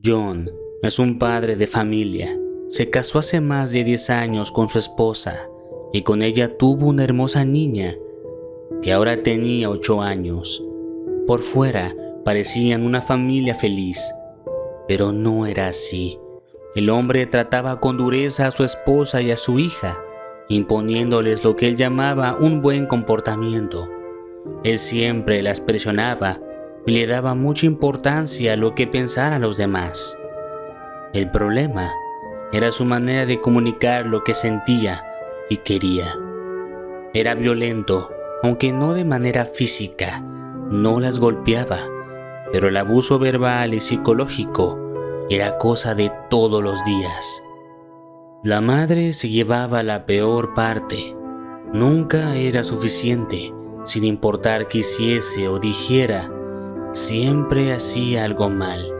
John es un padre de familia. Se casó hace más de 10 años con su esposa y con ella tuvo una hermosa niña que ahora tenía 8 años. Por fuera parecían una familia feliz, pero no era así. El hombre trataba con dureza a su esposa y a su hija, imponiéndoles lo que él llamaba un buen comportamiento. Él siempre las presionaba y le daba mucha importancia a lo que pensaran los demás. El problema era su manera de comunicar lo que sentía y quería. Era violento, aunque no de manera física. No las golpeaba, pero el abuso verbal y psicológico era cosa de todos los días. La madre se llevaba la peor parte. Nunca era suficiente, sin importar qué hiciese o dijera. Siempre hacía algo mal.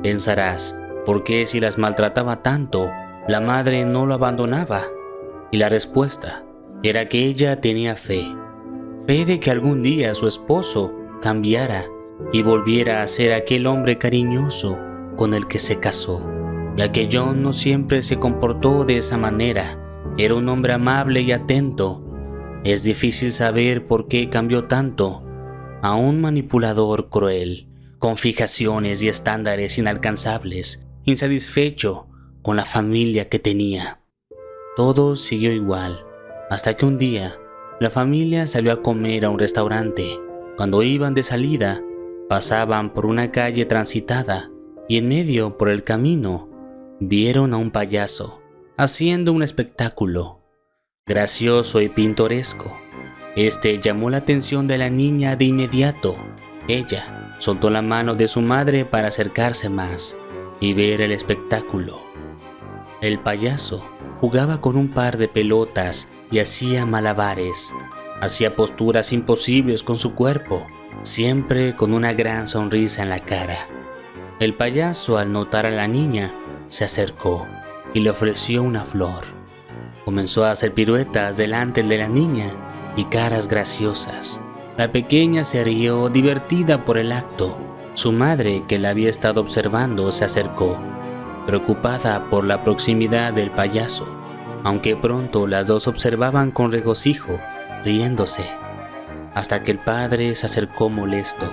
Pensarás, ¿por qué si las maltrataba tanto, la madre no lo abandonaba? Y la respuesta era que ella tenía fe. Fe de que algún día su esposo cambiara y volviera a ser aquel hombre cariñoso con el que se casó. Ya que John no siempre se comportó de esa manera, era un hombre amable y atento. Es difícil saber por qué cambió tanto a un manipulador cruel, con fijaciones y estándares inalcanzables, insatisfecho con la familia que tenía. Todo siguió igual, hasta que un día la familia salió a comer a un restaurante. Cuando iban de salida, pasaban por una calle transitada y en medio por el camino vieron a un payaso haciendo un espectáculo gracioso y pintoresco. Este llamó la atención de la niña de inmediato. Ella soltó la mano de su madre para acercarse más y ver el espectáculo. El payaso jugaba con un par de pelotas y hacía malabares. Hacía posturas imposibles con su cuerpo, siempre con una gran sonrisa en la cara. El payaso, al notar a la niña, se acercó y le ofreció una flor. Comenzó a hacer piruetas delante de la niña y caras graciosas. La pequeña se rió, divertida por el acto. Su madre, que la había estado observando, se acercó, preocupada por la proximidad del payaso, aunque pronto las dos observaban con regocijo, riéndose, hasta que el padre se acercó molesto.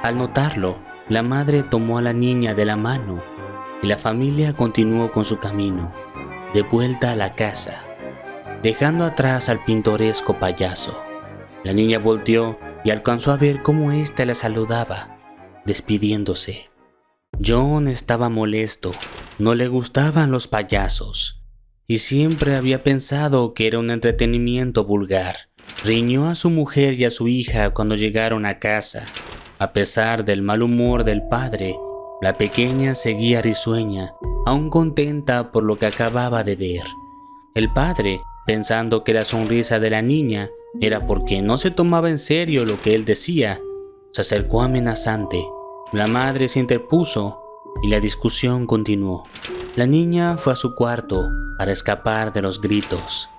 Al notarlo, la madre tomó a la niña de la mano y la familia continuó con su camino, de vuelta a la casa, dejando atrás al pintoresco payaso. La niña volteó y alcanzó a ver cómo ésta la saludaba, despidiéndose. John estaba molesto, no le gustaban los payasos y siempre había pensado que era un entretenimiento vulgar. Riñó a su mujer y a su hija cuando llegaron a casa. A pesar del mal humor del padre, la pequeña seguía risueña, aún contenta por lo que acababa de ver. El padre, pensando que la sonrisa de la niña era porque no se tomaba en serio lo que él decía, se acercó amenazante. La madre se interpuso y la discusión continuó. La niña fue a su cuarto para escapar de los gritos.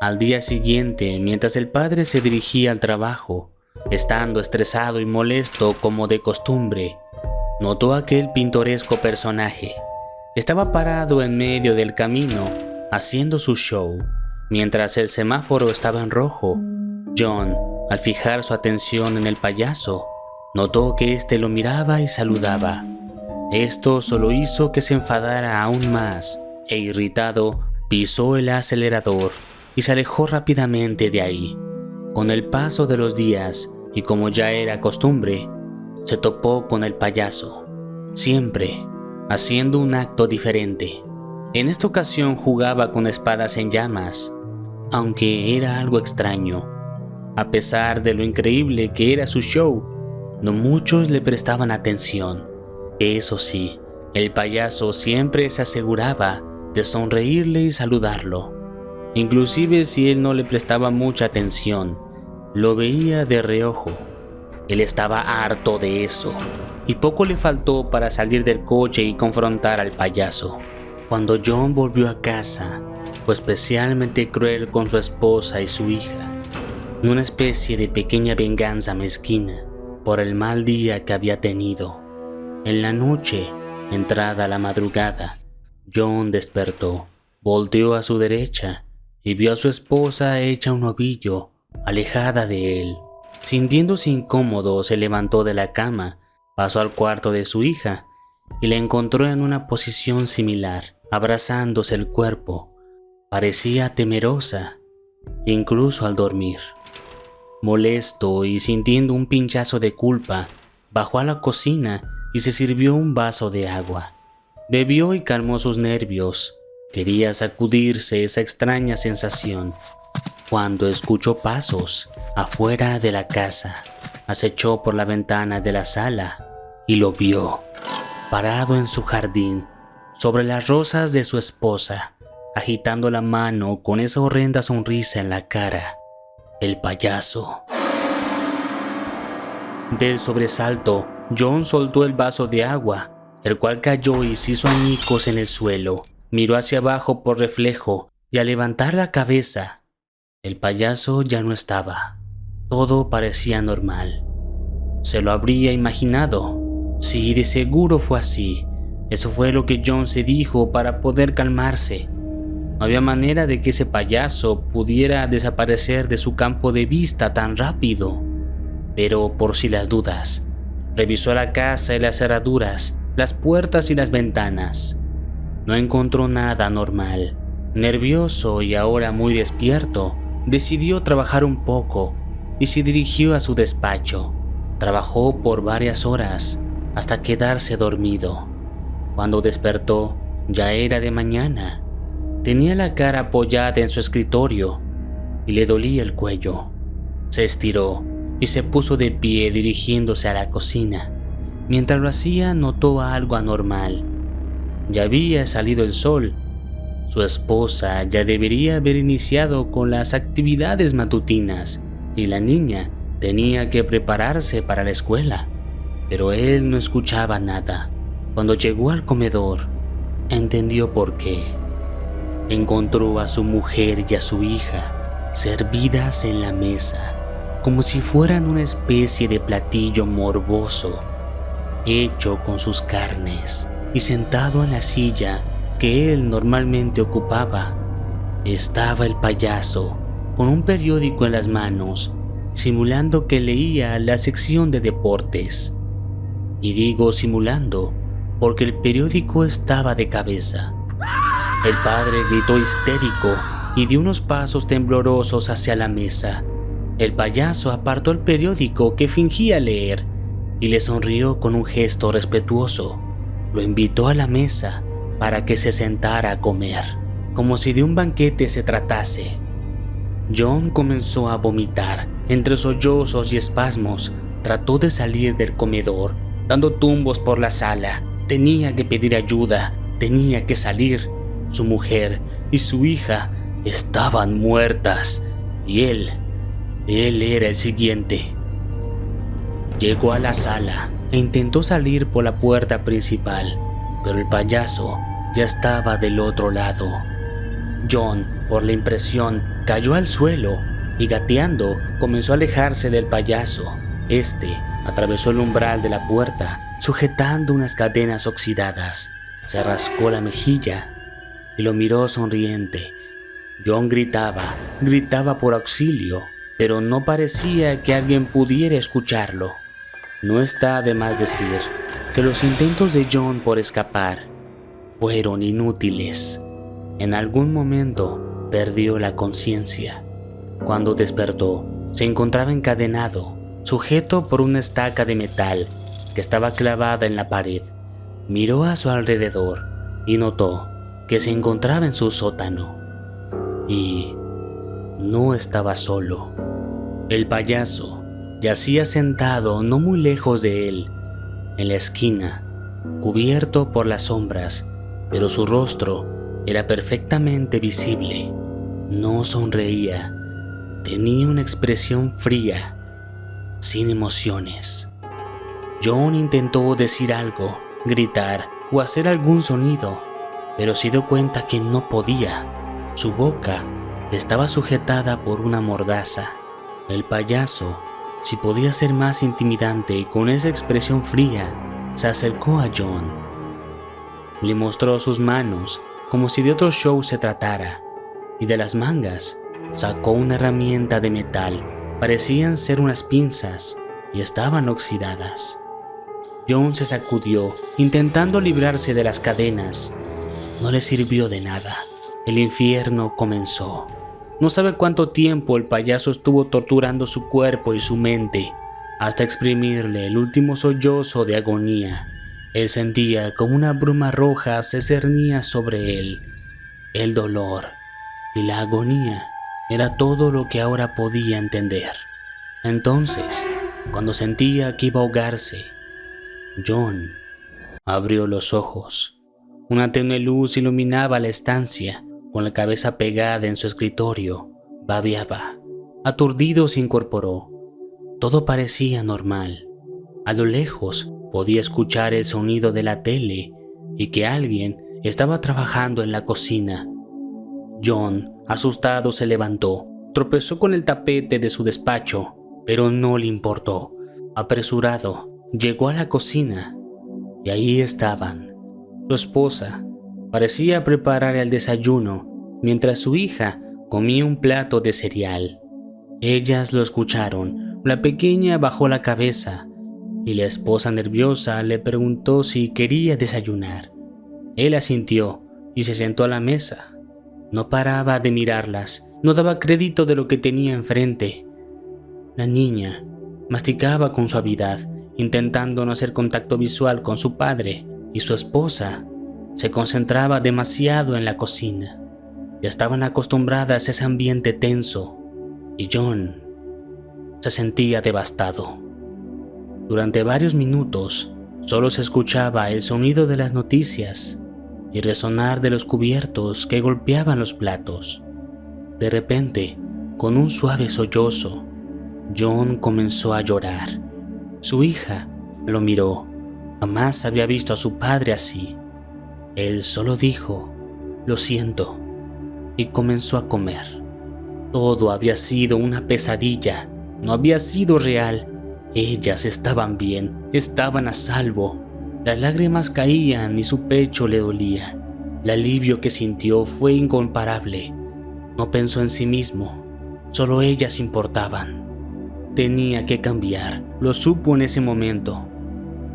Al día siguiente, mientras el padre se dirigía al trabajo, estando estresado y molesto como de costumbre, notó aquel pintoresco personaje. Estaba parado en medio del camino, haciendo su show. Mientras el semáforo estaba en rojo, John, al fijar su atención en el payaso, notó que éste lo miraba y saludaba. Esto solo hizo que se enfadara aún más, e irritado, pisó el acelerador y se alejó rápidamente de ahí. Con el paso de los días, y como ya era costumbre, se topó con el payaso, siempre haciendo un acto diferente. En esta ocasión jugaba con espadas en llamas, aunque era algo extraño. A pesar de lo increíble que era su show, no muchos le prestaban atención. Eso sí, el payaso siempre se aseguraba de sonreírle y saludarlo. Inclusive si él no le prestaba mucha atención, lo veía de reojo. Él estaba harto de eso, y poco le faltó para salir del coche y confrontar al payaso. Cuando John volvió a casa, fue especialmente cruel con su esposa y su hija, en una especie de pequeña venganza mezquina por el mal día que había tenido. En la noche, Entrada la madrugada, John despertó, volteó a su derecha y vio a su esposa hecha un ovillo, alejada de él. Sintiéndose incómodo, se levantó de la cama, pasó al cuarto de su hija y la encontró en una posición similar, abrazándose el cuerpo. Parecía temerosa, incluso al dormir. Molesto y sintiendo un pinchazo de culpa, bajó a la cocina y se sirvió un vaso de agua. Bebió y calmó sus nervios. Quería sacudirse esa extraña sensación, cuando escuchó pasos afuera de la casa. Acechó por la ventana de la sala y lo vio, parado en su jardín, sobre las rosas de su esposa, agitando la mano con esa horrenda sonrisa en la cara. El payaso. Del sobresalto, John soltó el vaso de agua, el cual cayó y se hizo añicos en el suelo. Miró hacia abajo por reflejo y al levantar la cabeza, el payaso ya no estaba. Todo parecía normal. Se lo habría imaginado. Sí, de seguro fue así. Eso fue lo que John se dijo para poder calmarse. No había manera de que ese payaso pudiera desaparecer de su campo de vista tan rápido. Pero por si las dudas, revisó la casa y las cerraduras, las puertas y las ventanas. No encontró nada anormal. Nervioso y ahora muy despierto, decidió trabajar un poco y se dirigió a su despacho. Trabajó por varias horas hasta quedarse dormido. Cuando despertó, ya era de mañana. Tenía la cara apoyada en su escritorio y le dolía el cuello. Se estiró y se puso de pie dirigiéndose a la cocina. Mientras lo hacía, notó algo anormal. Ya había salido el sol. Su esposa ya debería haber iniciado con las actividades matutinas y la niña tenía que prepararse para la escuela. Pero él no escuchaba nada. Cuando llegó al comedor, entendió por qué. Encontró a su mujer y a su hija servidas en la mesa, como si fueran una especie de platillo morboso, hecho con sus carnes, y sentado en la silla que él normalmente ocupaba, estaba el payaso, con un periódico en las manos, simulando que leía la sección de deportes. Y digo simulando, porque el periódico estaba de cabeza. El padre gritó histérico y dio unos pasos temblorosos hacia la mesa. El payaso apartó el periódico que fingía leer y le sonrió con un gesto respetuoso. Lo invitó a la mesa para que se sentara a comer, como si de un banquete se tratase. John comenzó a vomitar. Entre sollozos y espasmos, trató de salir del comedor, dando tumbos por la sala. Tenía que pedir ayuda, tenía que salir. Su mujer y su hija estaban muertas y él era el siguiente. Llegó a la sala e intentó salir por la puerta principal, pero el payaso ya estaba del otro lado. John, por la impresión, cayó al suelo y gateando comenzó a alejarse del payaso. Este atravesó el umbral de la puerta, sujetando unas cadenas oxidadas. Se rascó la mejilla y lo miró sonriente. John gritaba por auxilio, pero no parecía que alguien pudiera escucharlo. No está de más decir que los intentos de John por escapar fueron inútiles. En algún momento perdió la conciencia. Cuando despertó, se encontraba encadenado, sujeto por una estaca de metal que estaba clavada en la pared. Miró a su alrededor y notó que se encontraba en su sótano. Y no estaba solo. El payaso yacía sentado no muy lejos de él, en la esquina, cubierto por las sombras, pero su rostro era perfectamente visible. No sonreía, tenía una expresión fría, sin emociones. John intentó decir algo, gritar o hacer algún sonido, pero se dio cuenta que no podía. Su boca estaba sujetada por una mordaza. El payaso, si podía ser más intimidante y con esa expresión fría, se acercó a John. Le mostró sus manos como si de otro show se tratara, y de las mangas sacó una herramienta de metal. Parecían ser unas pinzas y estaban oxidadas. John se sacudió, intentando librarse de las cadenas. No le sirvió de nada. El infierno comenzó. No sabe cuánto tiempo el payaso estuvo torturando su cuerpo y su mente, hasta exprimirle el último sollozo de agonía. Él sentía como una bruma roja se cernía sobre él. El dolor y la agonía era todo lo que ahora podía entender. Entonces, cuando sentía que iba a ahogarse, John abrió los ojos. Una tenue luz iluminaba la estancia. Con la cabeza pegada en su escritorio, babeaba. Aturdido se incorporó. Todo parecía normal. A lo lejos podía escuchar el sonido de la tele y que alguien estaba trabajando en la cocina. John, asustado, se levantó. Tropezó con el tapete de su despacho, pero no le importó. Apresurado, llegó a la cocina y ahí estaban. Su esposa parecía preparar el desayuno mientras su hija comía un plato de cereal. Ellas lo escucharon. La pequeña bajó la cabeza y la esposa nerviosa le preguntó si quería desayunar. Él asintió y se sentó a la mesa. No paraba de mirarlas, no daba crédito de lo que tenía enfrente. La niña masticaba con suavidad, intentando no hacer contacto visual con su padre, y su esposa se concentraba demasiado en la cocina. Ya estaban acostumbradas a ese ambiente tenso, y John se sentía devastado. Durante varios minutos solo se escuchaba el sonido de las noticias y resonar de los cubiertos que golpeaban los platos. De repente, con un suave sollozo, John comenzó a llorar. Su hija lo miró. Jamás había visto a su padre así. Él solo dijo, "Lo siento", y comenzó a comer. Todo había sido una pesadilla, no había sido real. Ellas estaban bien, estaban a salvo. Las lágrimas caían y su pecho le dolía. El alivio que sintió fue incomparable. No pensó en sí mismo, solo ellas importaban. Tenía que cambiar, lo supo en ese momento,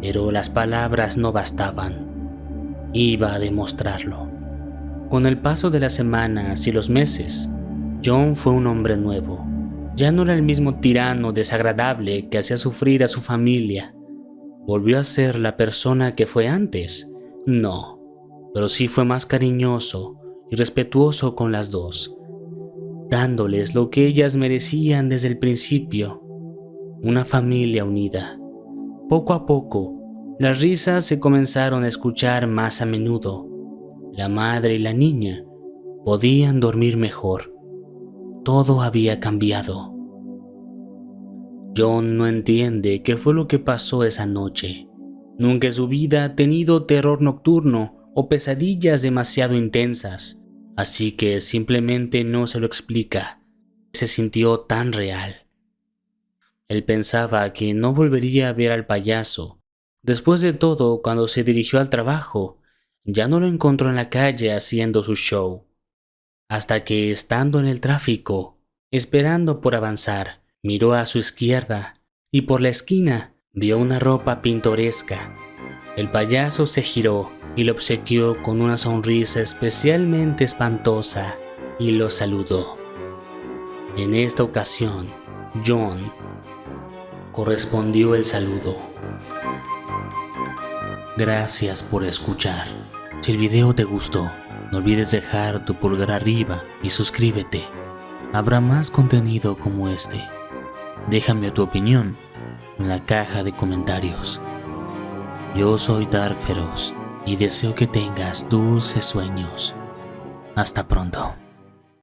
pero las palabras no bastaban. Iba a demostrarlo. Con el paso de las semanas y los meses, John fue un hombre nuevo. Ya no era el mismo tirano desagradable que hacía sufrir a su familia. ¿Volvió a ser la persona que fue antes? No, pero sí fue más cariñoso y respetuoso con las dos, dándoles lo que ellas merecían desde el principio, una familia unida. Poco a poco, las risas se comenzaron a escuchar más a menudo. La madre y la niña podían dormir mejor. Todo había cambiado. John no entiende qué fue lo que pasó esa noche. Nunca en su vida ha tenido terror nocturno o pesadillas demasiado intensas, así que simplemente no se lo explica. Se sintió tan real. Él pensaba que no volvería a ver al payaso. Después de todo, cuando se dirigió al trabajo, ya no lo encontró en la calle haciendo su show. Hasta que, estando en el tráfico, esperando por avanzar, miró a su izquierda y por la esquina vio una ropa pintoresca. El payaso se giró y lo obsequió con una sonrisa especialmente espantosa y lo saludó. En esta ocasión, John correspondió el saludo. Gracias por escuchar. Si el video te gustó, no olvides dejar tu pulgar arriba y suscríbete. Habrá más contenido como este. Déjame tu opinión en la caja de comentarios. Yo soy Dark Feroz y deseo que tengas dulces sueños. Hasta pronto.